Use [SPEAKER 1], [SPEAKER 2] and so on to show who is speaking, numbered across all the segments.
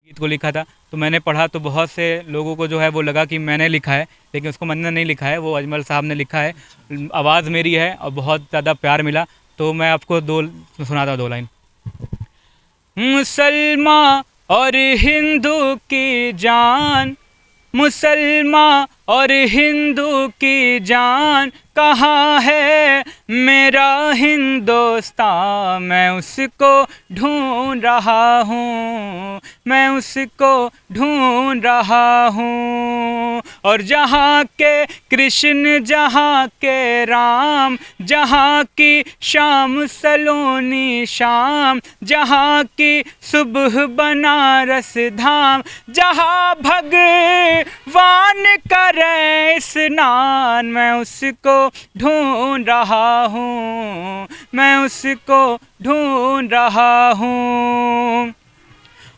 [SPEAKER 1] गीत को लिखा था, तो मैंने पढ़ा तो बहुत से लोगों को जो है वो लगा कि मैंने लिखा है, लेकिन उसको मैंने नहीं लिखा है, वो अजमल साहब ने लिखा है। आवाज़ मेरी है और बहुत ज़्यादा प्यार मिला। तो मैं आपको दो सुनाता हूँ, 2 लाइन। मुसलमान और हिंदू की जान, मुसलमान और हिंदू की जान, कहाँ है मेरा हिंदुस्तान, मैं उसको ढूंढ रहा हूँ, मैं उसको ढूंढ रहा हूँ। और जहाँ के कृष्ण, जहाँ के राम, जहाँ की शाम सलोनी शाम, जहाँ की सुबह बनारस धाम, जहाँ भगवान करे स्नान, मैं उसको ढूंढ रहा हूँ, मैं उसको ढूंढ रहा हूँ।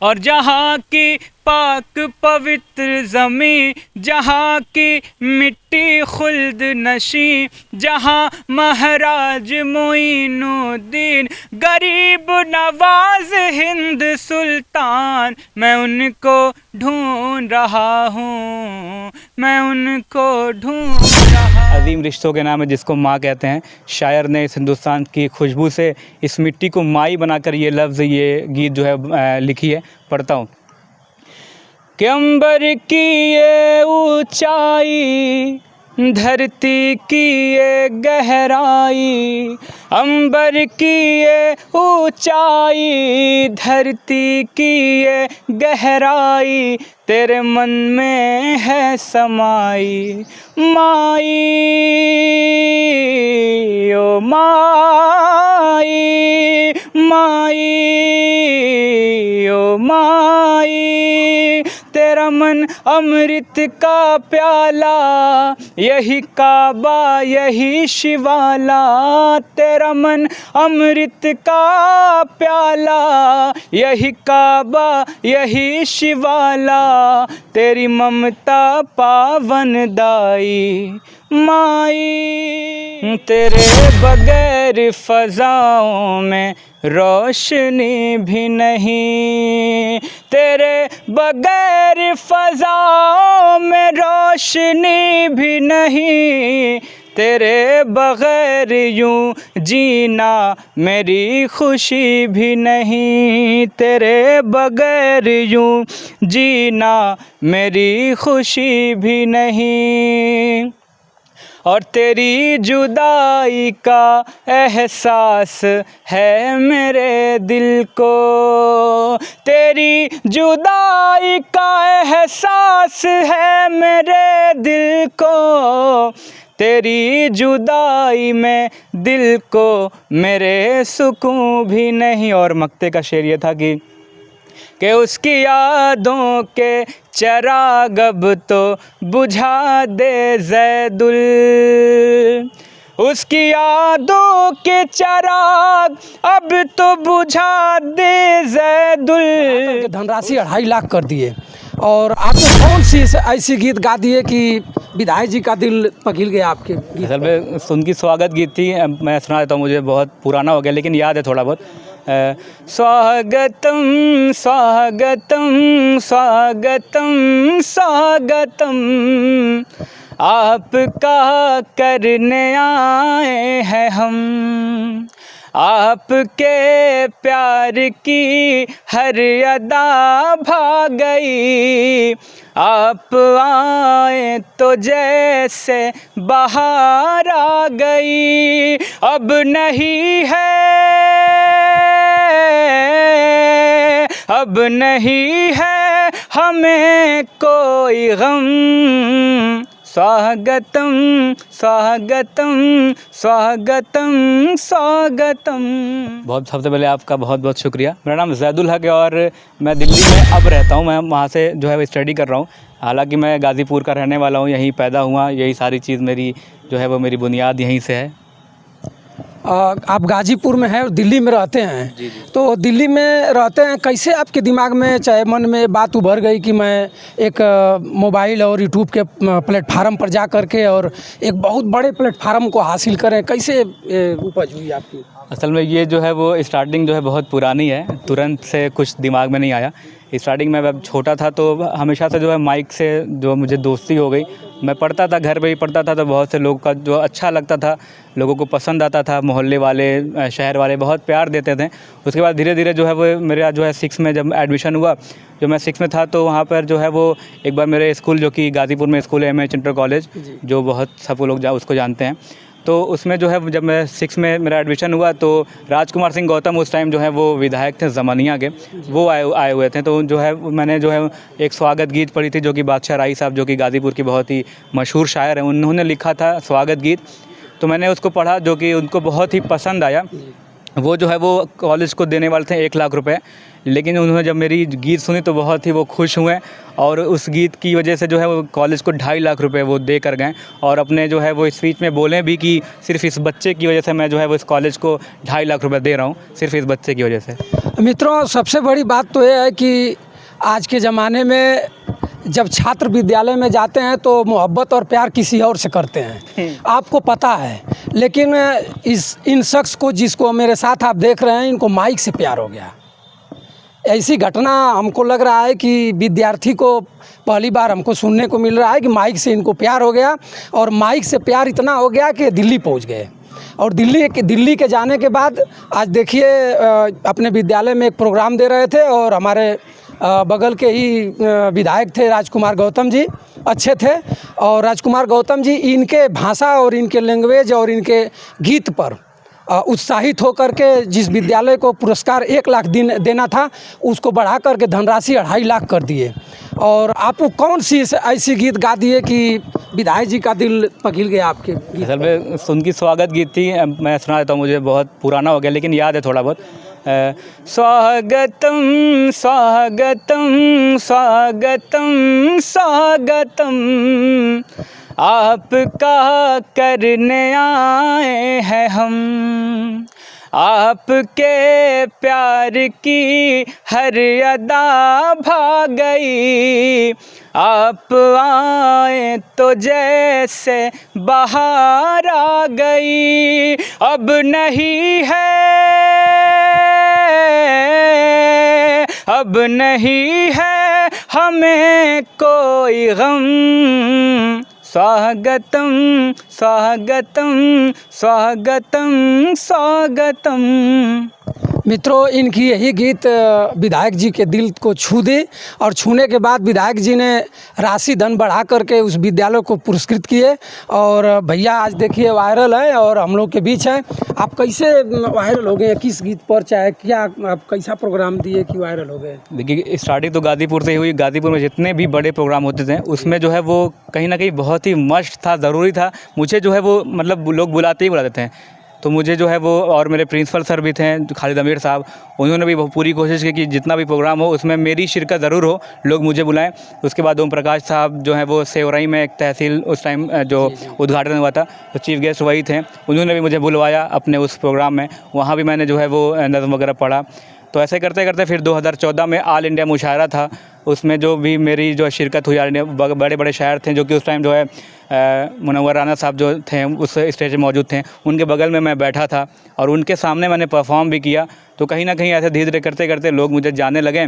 [SPEAKER 1] और जहाँ की पाक पवित्र ज़मीं, जहाँ की मिट्टी खुल्द नशी, जहाँ महाराज मोइनुद्दीन गरीब नवाज हिंद सुल्तान, मैं उनको ढूंढ रहा हूँ, मैं उनको ढूंढ रहा। अजीम रिश्तों के नाम है जिसको माँ कहते हैं। शायर ने इस हिंदुस्तान की खुशबू से इस मिट्टी को माई बनाकर ये लफ्ज़, ये गीत जो है लिखी है। पढ़ता हूँ कि अंबर की ये ऊंचाई, धरती की ये गहराई, अंबर की ये ऊंचाई, धरती की ये गहराई, तेरे मन में है समाई। माई ओ माई, माई ओ माई, तेरा मन अमृत का प्याला, यही काबा यही शिवाला, तेरा मन अमृत का प्याला, यही काबा यही शिवाला, तेरी ममता पावन दाई। माई तेरे बगैर फ़ज़ाओं में रोशनी भी नहीं, तेरे बगैर फ़ज़ाओं में रोशनी भी नहीं, तेरे बगैर यूं जीना मेरी खुशी भी नहीं, तेरे बगैर यूं जीना मेरी खुशी भी नहीं। और तेरी जुदाई का एहसास है मेरे दिल को, तेरी जुदाई का एहसास है मेरे दिल को, तेरी जुदाई में दिल को मेरे सुकून भी नहीं। और मक्ते का शेर ये था कि उसकी यादों के चिराग अब तो बुझा दे ज़ैदुल, उसकी यादों के चिराग अब तो बुझा दे ज़ैदुल।
[SPEAKER 2] धनराशि 2.5 लाख कर दिए, और आपने कौन सी ऐसी गीत गा दिए कि विधायक जी का दिल पिघल गया आपके गीत?
[SPEAKER 1] असल में उनकी स्वागत गीत थी, मैं सुना देता हूँ, मुझे बहुत पुराना हो गया लेकिन याद है थोड़ा बहुत। स्वागतम स्वागतम स्वागतम स्वागतम, आपका करने आए हैं हम, आपके प्यार की हर अदा भा गई, आप आए तो जैसे बहार आ गई, अब नहीं है, अब नहीं है हमें कोई गम, स्वागतम स्वागतम स्वागतम स्वागतम। बहुत सबसे पहले आपका बहुत बहुत शुक्रिया। मेरा नाम ज़ैदुल हक है और मैं दिल्ली में अब रहता हूँ। मैं वहाँ से जो है वो स्टडी कर रहा हूँ। हालांकि मैं गाज़ीपुर का रहने वाला हूँ, यहीं पैदा हुआ, यही सारी चीज़ मेरी जो है वो मेरी बुनियाद यहीं से है।
[SPEAKER 2] आप गाजीपुर में हैं और दिल्ली में रहते हैं।
[SPEAKER 1] जी जी।
[SPEAKER 2] तो दिल्ली में रहते हैं, कैसे आपके दिमाग में चाहे मन में बात उभर गई कि मैं एक मोबाइल और यूट्यूब के प्लेटफार्म पर जा कर के और एक बहुत बड़े प्लेटफार्म को हासिल करें, कैसे उपज हुई आपकी?
[SPEAKER 1] असल में ये जो है वो स्टार्टिंग जो है बहुत पुरानी है, तुरंत से कुछ दिमाग में नहीं आया। स्टार्टिंग में जब छोटा था तो हमेशा से जो है माइक से जो मुझे दोस्ती हो गई। मैं पढ़ता था, घर पे ही पढ़ता था, तो बहुत से लोगों का जो अच्छा लगता था, लोगों को पसंद आता था, मोहल्ले वाले, शहर वाले बहुत प्यार देते थे। उसके बाद धीरे धीरे जो है वो मेरा जो है 6 में जब एडमिशन हुआ, जो मैं 6 में था तो वहाँ पर जो है वो एक बार मेरे स्कूल जो कि गाज़ीपुर में स्कूल है, एमएच इंटर कॉलेज, जो बहुत सब लोग उसको जानते हैं, तो उसमें जो है जब मैं 6 में मेरा एडमिशन हुआ तो राजकुमार सिंह गौतम उस टाइम जो है वो विधायक थे ज़मानिया के, वो आए हुए थे। तो जो है मैंने जो है एक स्वागत गीत पढ़ी थी, जो कि बादशाह राई साहब जो कि गाज़ीपुर की बहुत ही मशहूर शायर हैं, उन्होंने लिखा था स्वागत गीत। तो मैंने उसको पढ़ा, जो कि उनको बहुत ही पसंद आया। वो जो है वो कॉलेज को देने वाले थे 1 लाख रुपए, लेकिन उन्होंने जब मेरी गीत सुनी तो बहुत ही वो खुश हुए, और उस गीत की वजह से जो है वो कॉलेज को 2.5 लाख रुपए वो दे कर गए। और अपने जो है वो स्पीच में बोले भी कि सिर्फ इस बच्चे की वजह से मैं जो है वो इस कॉलेज को 2.5 लाख रुपए दे रहा हूँ, सिर्फ इस बच्चे की वजह से।
[SPEAKER 2] मित्रों, सबसे बड़ी बात तो ये है कि आज के ज़माने में जब छात्र विद्यालय में जाते हैं तो मोहब्बत और प्यार किसी और से करते हैं, आपको पता है। लेकिन इन शख्स को, जिसको मेरे साथ आप देख रहे हैं, इनको माइक से प्यार हो गया। ऐसी घटना हमको लग रहा है कि विद्यार्थी को पहली बार हमको सुनने को मिल रहा है कि माइक से इनको प्यार हो गया, और माइक से प्यार इतना हो गया कि दिल्ली पहुंच गए। और दिल्ली के जाने के बाद आज देखिए अपने विद्यालय में एक प्रोग्राम दे रहे थे, और हमारे बगल के ही विधायक थे राजकुमार गौतम जी, अच्छे थे। और राजकुमार गौतम जी इनके भाषा और इनके लैंग्वेज और इनके गीत पर उत्साहित होकर के जिस विद्यालय को पुरस्कार 1 लाख देना था, उसको बढ़ा करके धनराशि 2.5 लाख कर दिए। और आपको कौन सी ऐसी गीत गा दिए कि विधायक जी का दिल पिघल गया आपके गीत?
[SPEAKER 1] असल में उनकी स्वागत गीत थी, मैं सुना देता हूँ, मुझे बहुत पुराना हो गया लेकिन याद है थोड़ा बहुत। स्वागतम स्वागतम स्वागतम स्वागतम, आपका करने आए हैं हम, आपके प्यार की हर अदा भा गई, आप आए तो जैसे बाहर आ गई, अब नहीं है, अब नहीं है हमें कोई गम, स्वागतम स्वागतम स्वागतम स्वागतम।
[SPEAKER 2] मित्रों, इनकी यही गीत विधायक जी के दिल को छू दे, और छूने के बाद विधायक जी ने राशि धन बढ़ा करके उस विद्यालय को पुरस्कृत किए। और भैया आज देखिए वायरल है और हम लोग के बीच है। आप कैसे वायरल हो गए, किस गीत पर, चाहे क्या आप कैसा प्रोग्राम दिए कि वायरल हो गए?
[SPEAKER 1] देखिए स्टार्टिंग तो गाज़ीपुर से ही हुई। गाज़ीपुर में जितने भी बड़े प्रोग्राम होते थे उसमें जो है वो कहीं ना कहीं बहुत ही मस्ट था, ज़रूरी था। मुझे जो है वो मतलब लोग बुलाते ही बुलाते थे, तो मुझे जो है वो, और मेरे प्रिंसिपल सर भी थे खालिद अमीर साहब, उन्होंने भी पूरी कोशिश की कि जितना भी प्रोग्राम हो उसमें मेरी शिरकत ज़रूर हो, लोग मुझे बुलाएं। उसके बाद ओम प्रकाश साहब जो है वो सेवराई में एक तहसील उस टाइम जो उद्घाटन हुआ था, तो चीफ़ गेस्ट वही थे, उन्होंने भी मुझे बुलवाया अपने उस प्रोग्राम में। वहाँ भी मैंने जो है वो नज़्म वगैरह पढ़ा। तो ऐसे करते करते फिर 2014 में ऑल इंडिया मुशायरा था, उसमें जो भी मेरी जो शिरकत हुई, बड़े बड़े शायर थे जो कि उस टाइम जो है मुनव्वर राना साहब जो थे उस स्टेज पे मौजूद थे, उनके बगल में मैं बैठा था और उनके सामने मैंने परफॉर्म भी किया। तो कहीं ना कहीं ऐसे धीरे धीरे करते करते लोग मुझे जानने लगे।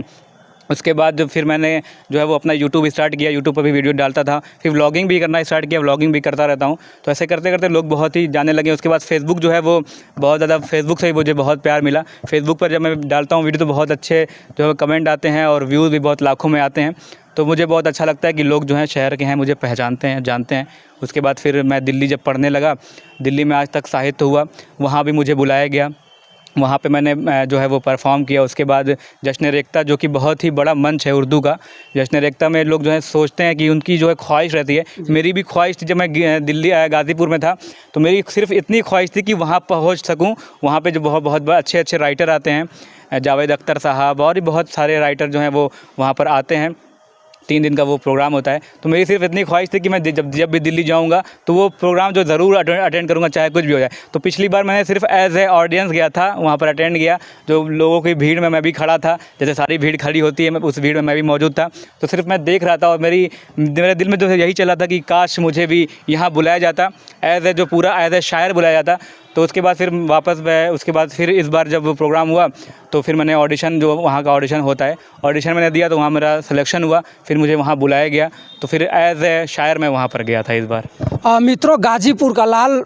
[SPEAKER 1] उसके बाद फिर मैंने जो है वो अपना यूट्यूब स्टार्ट किया, यूट्यूब पर भी वीडियो डालता था, फिर व्लॉगिंग भी करना स्टार्ट किया, व्लॉगिंग भी करता रहता हूँ। तो ऐसे करते करते लोग बहुत ही जानने लगे। उसके बाद फेसबुक जो है वो बहुत ज़्यादा, फेसबुक से ही मुझे बहुत प्यार मिला। फेसबुक पर जब मैं डालता हूँ वीडियो तो बहुत अच्छे जो है कमेंट आते हैं और व्यूज़ भी बहुत लाखों में आते हैं। तो मुझे बहुत अच्छा लगता है कि लोग जो हैं शहर के हैं मुझे पहचानते हैं, जानते हैं। उसके बाद फिर मैं दिल्ली जब पढ़ने लगा, दिल्ली में आज तक साहित्य हुआ, वहाँ भी मुझे बुलाया गया, वहाँ पे मैंने जो है वो परफॉर्म किया। उसके बाद जश्न रेख्ता जो कि बहुत ही बड़ा मंच है उर्दू का, जश्न रेख्ता में लोग जो है सोचते हैं कि उनकी जो है ख्वाहिश रहती है, मेरी भी ख्वाहिश थी। जब मैं दिल्ली गाज़ीपुर में था तो मेरी सिर्फ इतनी ख्वाहिश थी कि वहाँ पहुँच सकूँ। वहाँ पे जो बहुत बहुत अच्छे अच्छे राइटर आते हैं, जावेद अख्तर साहब और भी बहुत सारे राइटर जो हैं वो वहाँ पर आते हैं। 3 दिन का वो प्रोग्राम होता है। तो मेरी सिर्फ इतनी ख्वाहिश थी कि मैं जब भी दिल्ली जाऊंगा तो वो प्रोग्राम जो ज़रूर अटेंड करूंगा, चाहे कुछ भी हो जाए। तो पिछली बार मैंने सिर्फ एज ए ऑडियंस गया था, वहाँ पर अटेंड किया। जो लोगों की भीड़ में मैं भी खड़ा था, जैसे सारी भीड़ खड़ी होती है, मैं उस भीड़ में मैं भी मौजूद था। तो सिर्फ मैं देख रहा था और मेरे दिल में जो यही चला था कि काश मुझे भी यहाँ बुलाया जाता, एज ए जो पूरा एज ए शायर बुलाया जाता। तो उसके बाद फिर वापस मैं उसके बाद फिर इस बार जब प्रोग्राम हुआ तो फिर मैंने ऑडिशन, जो वहाँ का ऑडिशन होता है, ऑडिशन मैंने दिया तो वहाँ मेरा सिलेक्शन हुआ। फिर मुझे वहाँ बुलाया गया तो फिर एज ए शायर मैं वहाँ पर गया था इस बार।
[SPEAKER 2] मित्रों, गाजीपुर का लाल,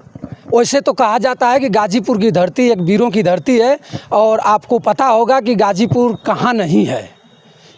[SPEAKER 2] वैसे तो कहा जाता है कि गाजीपुर की धरती एक वीरों की धरती है, और आपको पता होगा कि गाजीपुर कहाँ नहीं है।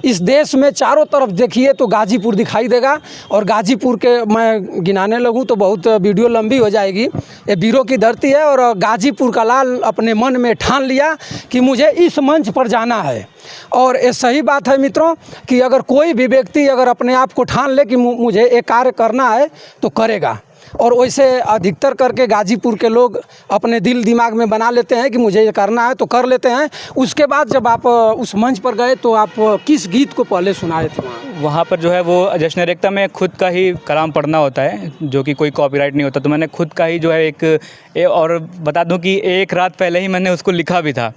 [SPEAKER 2] इस देश में चारों तरफ देखिए तो गाजीपुर दिखाई देगा, और गाजीपुर के मैं गिनाने लगूं तो बहुत वीडियो लंबी हो जाएगी। ये वीरों की धरती है, और गाजीपुर का लाल अपने मन में ठान लिया कि मुझे इस मंच पर जाना है। और ये सही बात है मित्रों कि अगर कोई भी व्यक्ति अगर अपने आप को ठान ले कि मुझे ये कार्य करना है तो करेगा। और वैसे अधिकतर करके गाजीपुर के लोग अपने दिल दिमाग में बना लेते हैं कि मुझे ये करना है तो कर लेते हैं। उसके बाद जब आप उस मंच पर गए तो आप किस गीत को पहले सुनाए थे
[SPEAKER 1] वहाँ पर जो है वो जश्न एकता में खुद का ही कलाम पढ़ना होता है, जो कि कोई कॉपीराइट नहीं होता। तो मैंने खुद का ही जो है और बता दूं कि एक रात पहले ही मैंने उसको लिखा भी था।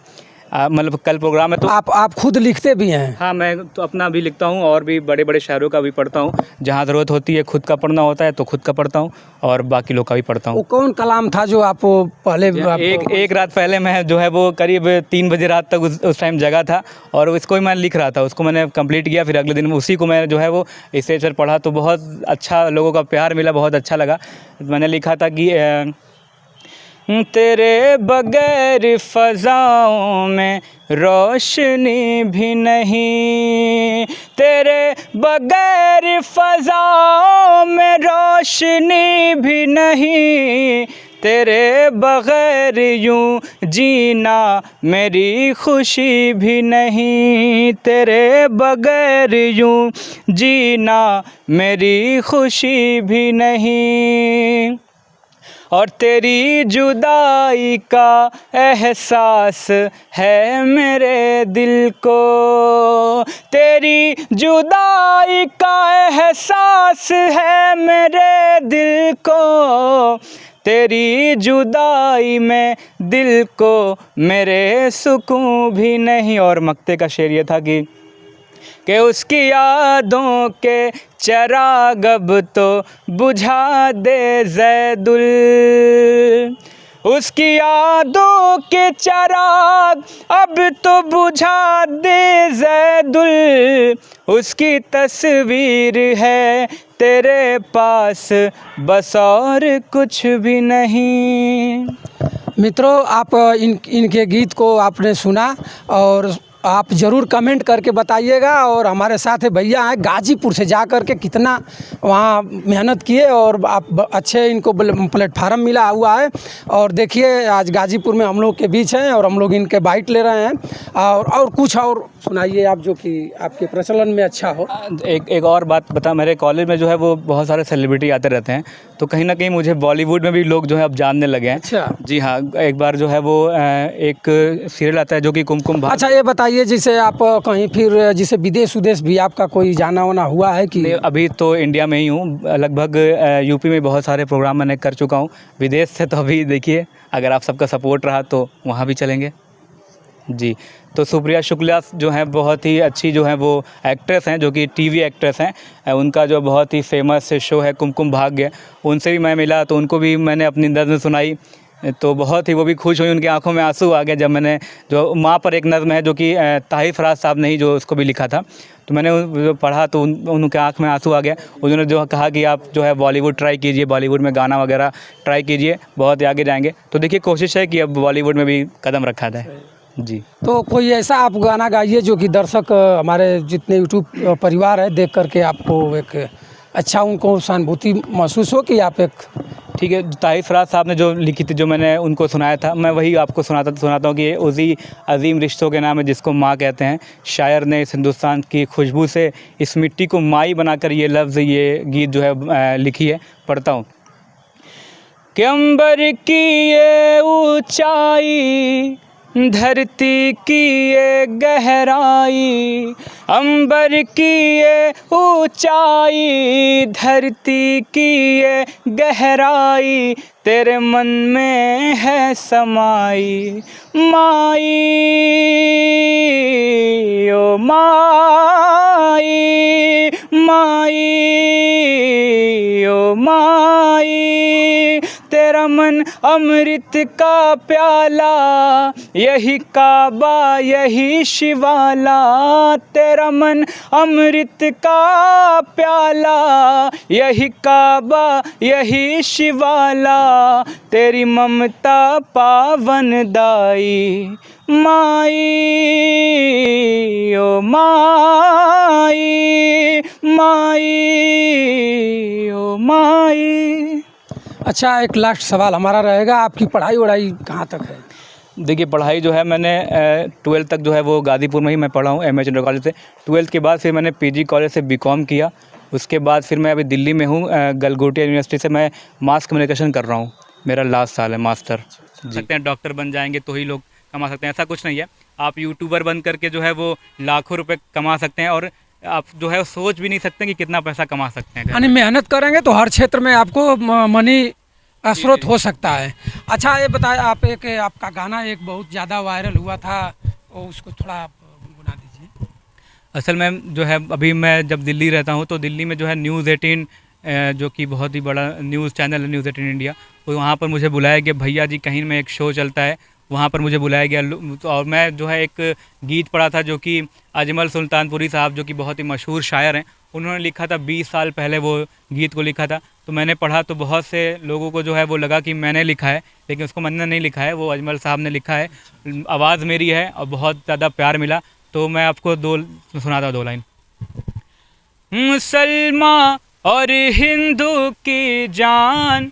[SPEAKER 1] मतलब कल प्रोग्राम है तो
[SPEAKER 2] आप खुद लिखते भी हैं?
[SPEAKER 1] हाँ, मैं तो अपना भी लिखता हूँ और भी बड़े बड़े शायरों का भी पढ़ता हूँ। जहाँ ज़रूरत होती है खुद का पढ़ना होता है तो खुद का पढ़ता हूँ, और बाकी लोग का भी पढ़ता हूँ।
[SPEAKER 2] वो कौन कलाम था जो आप पहले
[SPEAKER 1] एक रात पहले मैं जो है वो करीब 3 बजे रात तक उस टाइम जगा था, और उसको ही मैं लिख रहा था। उसको मैंने कंप्लीट किया, फिर अगले दिन उसी को मैं जो है वो स्टेज पर पढ़ा तो बहुत अच्छा लोगों का प्यार मिला, बहुत अच्छा लगा। मैंने लिखा था कि तेरे बगैर फ़ज़ाओं में रोशनी भी नहीं, तेरे बगैर फ़ज़ाओं में रोशनी भी नहीं, तेरे बगैर यूं जीना मेरी खुशी भी नहीं, तेरे बगैर यूं जीना मेरी खुशी भी नहीं, और तेरी जुदाई का एहसास है मेरे दिल को, तेरी जुदाई का एहसास है मेरे दिल को, तेरी जुदाई में दिल को मेरे सुकून भी नहीं। और मक्ते का शेर ये था कि उसकी यादों के चिराग अब तो बुझा दे ज़ैदुल, उसकी यादों के चिराग अब तो बुझा दे ज़ैदुल, उसकी तस्वीर है तेरे पास बस और कुछ भी नहीं।
[SPEAKER 2] मित्रों, आप इनके गीत को आपने सुना, और आप ज़रूर कमेंट करके बताइएगा। और हमारे साथ भैया हैं गाजीपुर से जा कर के कितना वहाँ मेहनत किए, और आप अच्छे इनको प्लेटफार्म मिला हुआ है। और देखिए आज गाजीपुर में हम लोग के बीच हैं और हम लोग इनके बाइट ले रहे हैं। और कुछ और सुनाइए आप जो कि आपके प्रचलन में अच्छा हो।
[SPEAKER 1] एक और बात बता, मेरे कॉलेज में जो है वो बहुत सारे सेलिब्रिटी आते रहते हैं, तो कहीं ना कहीं मुझे बॉलीवुड में भी लोग जो है अब जानने लगे हैं।
[SPEAKER 2] अच्छा
[SPEAKER 1] जी हाँ, एक बार जो है वो एक सीरियल आता है जो कि कुमकुम भाग्य।
[SPEAKER 2] अच्छा, ये बताइए जैसे आप कहीं फिर जैसे विदेश भी आपका कोई जाना वाना हुआ है कि?
[SPEAKER 1] अभी तो इंडिया में ही हूँ, लगभग यूपी में बहुत सारे प्रोग्राम मैंने कर चुका हूँ। विदेश से तो अभी देखिए अगर आप सबका सपोर्ट रहा तो वहाँ भी चलेंगे जी। तो सुप्रिया शुक्ला जो है बहुत ही अच्छी जो है वो एक्ट्रेस हैं, जो कि टीवी एक्ट्रेस हैं। उनका जो बहुत ही फेमस शो है कुमकुम भाग्य, उनसे भी मैं मिला तो उनको भी मैंने अपनी नज़्म सुनाई, तो बहुत ही वो भी खुश हुई, उनकी आंखों में आंसू आ गए जब मैंने जो माँ पर एक नज़्म है जो कि ताहिर फराज साहब ने ही जो उसको भी लिखा था, तो मैंने पढ़ा तो उनके आंख में आंसू आ गया। उन्होंने जो कहा कि आप जो है बॉलीवुड ट्राई कीजिए, बॉलीवुड में गाना वगैरह ट्राई कीजिए, बहुत आगे जाएंगे। तो देखिए कोशिश है कि अब बॉलीवुड में भी कदम रखा जाए जी।
[SPEAKER 2] तो कोई ऐसा आप गाना गाइए जो कि दर्शक हमारे जितने यूट्यूब परिवार है देख करके आपको एक अच्छा उनको सहानुभूति महसूस हो कि आप एक।
[SPEAKER 1] ठीक है, ताहिर फराज साहब ने जो लिखी थी, जो मैंने उनको सुनाया था, मैं वही आपको सुनाता हूँ कि ये उसी अजीम रिश्तों के नाम है जिसको माँ कहते हैं। शायर ने इस हिंदुस्तान की खुशबू से इस मिट्टी को माई बनाकर ये लफ्ज़, ये गीत जो है लिखी है। पढ़ता हूँ कि अंबर की ये ऊंचाई, धरती की ये गहराई, अंबर की ये ऊंचाई, धरती की ये गहराई, तेरे मन में है समाई। माई ओ माई, माई ओ माई, तेरा तेरा मन अमृत का प्याला, यही काबा यही शिवाला। तेरा मन अमृत का प्याला, यही काबा यही शिवाला। तेरी ममता पावन दाई, माई ओ माई, माई ओ माई।
[SPEAKER 2] अच्छा, एक लास्ट सवाल हमारा रहेगा, आपकी पढ़ाई वढ़ाई कहाँ तक है?
[SPEAKER 1] देखिए, पढ़ाई जो है मैंने 12th तक जो है वो गाज़ीपुर में ही मैं पढ़ा हूँ, एम.ए. जनरल कॉलेज से। 12th के बाद फिर मैंने पीजी कॉलेज से बीकॉम किया। उसके बाद फिर मैं अभी दिल्ली में हूँ, गलगोटिया यूनिवर्सिटी से मैं मास कम्युनिकेशन कर रहा हूँ। मेरा लास्ट साल है मास्टर। सकते हैं डॉक्टर बन जाएंगे तो ही लोग कमा सकते हैं, ऐसा कुछ नहीं है। आप यूट्यूबर बन करके जो है वो लाखों रुपए कमा सकते हैं, और आप जो है सोच भी नहीं सकते कि कितना पैसा कमा सकते हैं।
[SPEAKER 2] यानी मेहनत करेंगे तो हर क्षेत्र में आपको मनी स्रोत हो सकता है। अच्छा, ये बताएं, आप एक आपका गाना एक बहुत ज़्यादा वायरल हुआ था, और उसको थोड़ा आप गुनगुना दीजिए।
[SPEAKER 1] असल में जो है अभी मैं जब दिल्ली रहता हूँ तो दिल्ली में जो है न्यूज़ 18 जो कि बहुत ही बड़ा न्यूज़ चैनल है, न्यूज़ 18 इंडिया, तो वहाँ पर मुझे बुलाया गया, भैया जी कहीं में एक शो चलता है, वहाँ पर मुझे बुलाया गया। और मैं जो है एक गीत पढ़ा था जो कि अजमल सुल्तानपुरी साहब जो कि बहुत ही मशहूर शायर हैं, उन्होंने लिखा था। 20 साल पहले वो गीत को लिखा था, तो मैंने पढ़ा तो बहुत से लोगों को जो है वो लगा कि मैंने लिखा है, लेकिन उसको मैंने नहीं लिखा है, वो अजमल साहब ने लिखा है। आवाज़ मेरी है और बहुत ज़्यादा प्यार मिला, तो मैं आपको सुनाता 2 लाइन। मुसलमान और हिंदू की जान,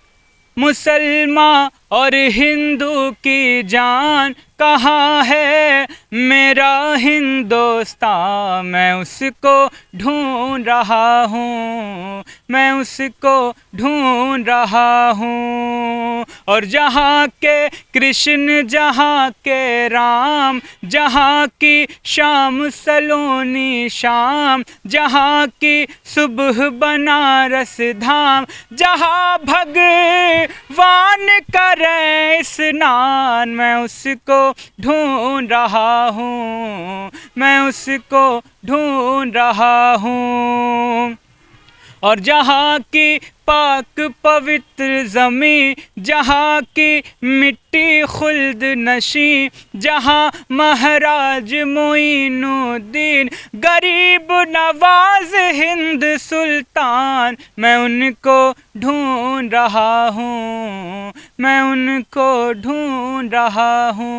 [SPEAKER 1] मुसलमान और हिंदू की जान, कहाँ है मेरा हिंदुस्तान। मैं उसको ढूंढ रहा हूँ, मैं उसको ढूंढ रहा हूँ। और जहाँ के कृष्ण, जहाँ के राम, जहाँ की शाम सलोनी शाम, जहाँ की सुबह बनारस धाम, जहाँ भगवान करे स्नान, मैं उसको ढूंढ रहा हूँ, मैं उसको ढूंढ रहा हूँ। और जहाँ की पाक पवित्र ज़मीं, जहाँ की मिट्टी खुल्द नशी, जहाँ महाराज मोइनुद्दीन गरीब नवाज हिंद सुल्तान, मैं उनको ढूंढ रहा हूँ, मैं उनको ढूंढ रहा हूँ।